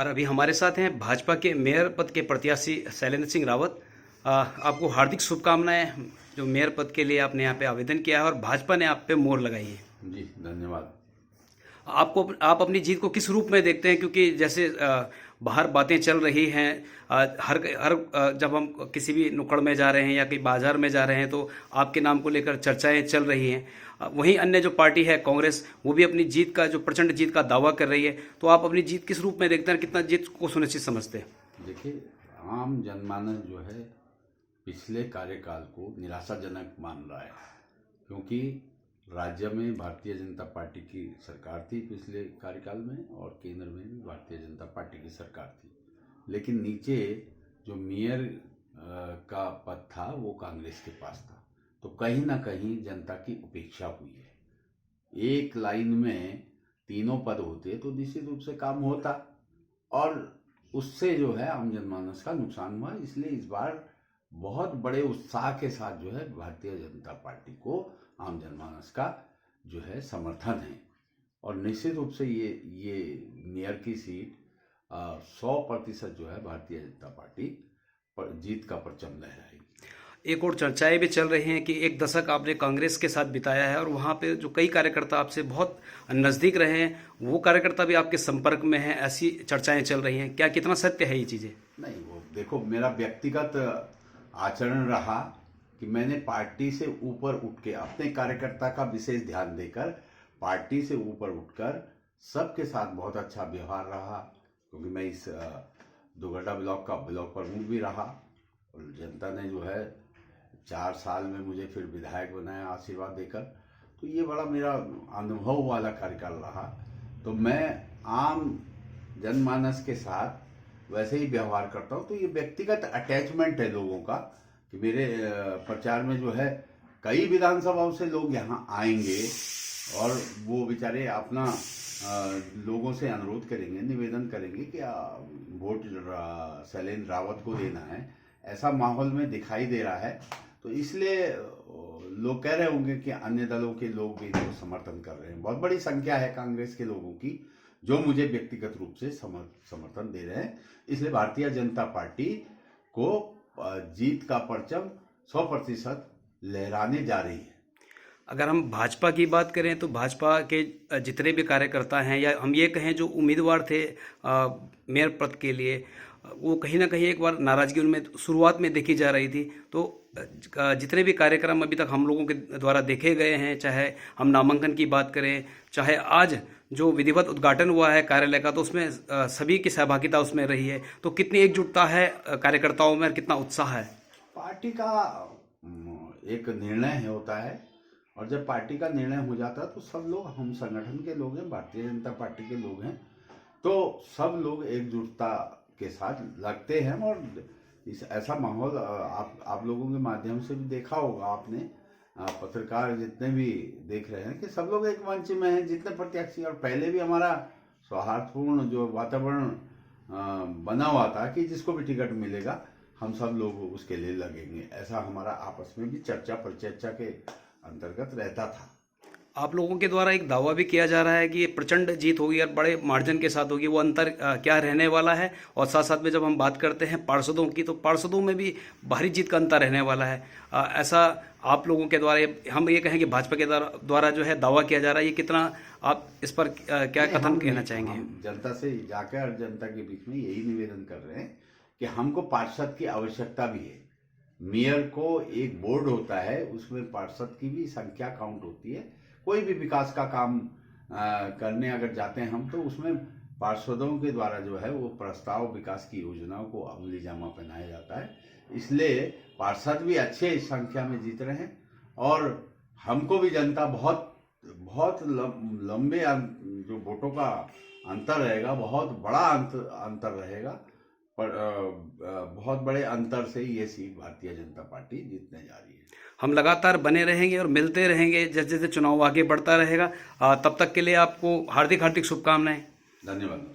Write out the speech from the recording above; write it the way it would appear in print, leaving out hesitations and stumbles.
और अभी हमारे साथ हैं भाजपा के मेयर पद के प्रत्याशी शैलेंद्र सिंह रावत। आपको हार्दिक शुभकामनाएं। जो मेयर पद के लिए आपने यहाँ पे आवेदन किया है और भाजपा ने आप पे मोहर लगाई है। जी धन्यवाद। आप अपनी जीत को किस रूप में देखते हैं? क्योंकि जैसे बाहर बातें चल रही हैं, जब हम किसी भी नुक्कड़ में जा रहे हैं या कहीं बाजार में जा रहे हैं तो आपके नाम को लेकर चर्चाएं चल रही हैं। वहीं अन्य जो पार्टी है कांग्रेस, वो भी अपनी जीत का, जो प्रचंड जीत का दावा कर रही है। तो आप अपनी जीत किस रूप में देखते हैं? कितना जीत को सुनिश्चित समझते हैं? देखिए, आम जनमानस जो है पिछले कार्यकाल को निराशाजनक मान रहा है, क्योंकि राज्य में भारतीय जनता पार्टी की सरकार थी पिछले कार्यकाल में और केंद्र में भी भारतीय जनता पार्टी की सरकार थी, लेकिन नीचे जो मेयर का पद था वो कांग्रेस के पास था। तो कहीं ना कहीं जनता की उपेक्षा हुई है। एक लाइन में तीनों पद होते तो निश्चित रूप से काम होता, और उससे जो है आम जनमानस का नुकसान हुआ। इसलिए इस बार बहुत बड़े उत्साह के साथ जो है भारतीय जनता पार्टी को आम जनमानस का जो है समर्थन है, और निश्चित रूप से ये मेयर की सीट 100% जो है भारतीय जनता पार्टी पर जीत का परचम लहराएगी। एक और चर्चाएं भी चल रही हैं कि एक दशक आपने कांग्रेस के साथ बिताया है और वहाँ पे जो कई कार्यकर्ता आपसे बहुत नज़दीक रहे हैं, वो कार्यकर्ता भी आपके संपर्क में हैं, ऐसी चर्चाएं चल रही हैं। क्या कितना सत्य है ये चीज़ें? नहीं, वो देखो, मेरा व्यक्तिगत आचरण रहा कि मैंने पार्टी से ऊपर उठ के अपने कार्यकर्ता का विशेष ध्यान देकर पार्टी से ऊपर उठकर सबके साथ बहुत अच्छा व्यवहार रहा, क्योंकि मैं इस दुगड्डा ब्लॉक का ब्लॉक प्रमुख भी रहा और जनता ने जो है 4 साल में मुझे फिर विधायक बनाया आशीर्वाद देकर। तो ये बड़ा मेरा अनुभव वाला कार्यकाल रहा। तो मैं आम जनमानस के साथ वैसे ही व्यवहार करता हूँ। तो ये व्यक्तिगत अटैचमेंट है लोगों का कि मेरे प्रचार में जो है कई विधानसभाओं से लोग यहाँ आएंगे और वो बेचारे अपना लोगों से अनुरोध करेंगे, निवेदन करेंगे कि वोट शैलेंद्र रावत को देना है। ऐसा माहौल में दिखाई दे रहा है। तो इसलिए लोग कह रहे होंगे कि अन्य दलों के लोग भी इनको समर्थन कर रहे हैं। बहुत बड़ी संख्या है कांग्रेस के लोगों की जो मुझे व्यक्तिगत रूप से समर्थन दे रहे हैं। इसलिए भारतीय जनता पार्टी को जीत का परचम 100% लहराने जा रही है। अगर हम भाजपा की बात करें तो भाजपा के जितने भी कार्यकर्ता हैं, या हम ये कहें जो उम्मीदवार थे मेयर पद के लिए, वो कहीं ना कहीं एक बार नाराजगी उनमें शुरुआत में देखी जा रही थी। तो जितने भी कार्यक्रम अभी तक हम लोगों के द्वारा देखे गए हैं, चाहे हम नामांकन की बात करें, चाहे आज जो विधिवत उद्घाटन हुआ है कार्यालय का, तो उसमें सभी की सहभागिता उसमें रही है। तो कितनी एकजुटता है कार्यकर्ताओं में और कितना उत्साह है? पार्टी का एक निर्णय होता है, और जब पार्टी का निर्णय हो जाता है तो सब लोग, हम संगठन के लोग हैं, भारतीय जनता पार्टी के लोग हैं, तो सब लोग एकजुटता के साथ लगते हैं। और इस ऐसा माहौल आप लोगों के माध्यम से भी देखा होगा आपने, पत्रकार जितने भी देख रहे हैं कि सब लोग एक मंच में हैं, जितने प्रत्याशी। और पहले भी हमारा सौहार्दपूर्ण जो वातावरण बना हुआ था कि जिसको भी टिकट मिलेगा हम सब लोग उसके लिए लगेंगे। ऐसा हमारा आपस में भी चर्चा परिचर्चा के अंतर्गत रहता था। आप लोगों के द्वारा एक दावा भी किया जा रहा है कि ये प्रचंड जीत होगी और बड़े मार्जिन के साथ होगी। वो अंतर क्या रहने वाला है? और साथ साथ में जब हम बात करते हैं पार्षदों की, तो पार्षदों में भी भारी जीत का अंतर रहने वाला है। ऐसा आप लोगों के द्वारा, हम ये कहें कि भाजपा के द्वारा जो है दावा किया जा रहा है, ये कितना, आप इस पर क्या कथन कहना चाहेंगे? जनता से जाकर जनता के बीच में यही निवेदन कर रहे हैं कि हमको पार्षद की आवश्यकता भी है। मेयर को एक बोर्ड होता है, उसमें पार्षद की भी संख्या काउंट होती है। कोई भी विकास का काम करने अगर जाते हैं हम, तो उसमें पार्षदों के द्वारा जो है वो प्रस्ताव, विकास की योजनाओं को अमली जामा पहनाया जाता है। इसलिए पार्षद भी अच्छे संख्या में जीत रहे हैं, और हमको भी जनता बहुत लंबे जो वोटों का अंतर रहेगा, बहुत बड़ा अंतर रहेगा, पर बहुत बड़े अंतर से ये सीट भारतीय जनता पार्टी जीतने जा रही है। हम लगातार बने रहेंगे और मिलते रहेंगे जैसे जैसे चुनाव आगे बढ़ता रहेगा। तब तक के लिए आपको हार्दिक हार्दिक शुभकामनाएं। धन्यवाद।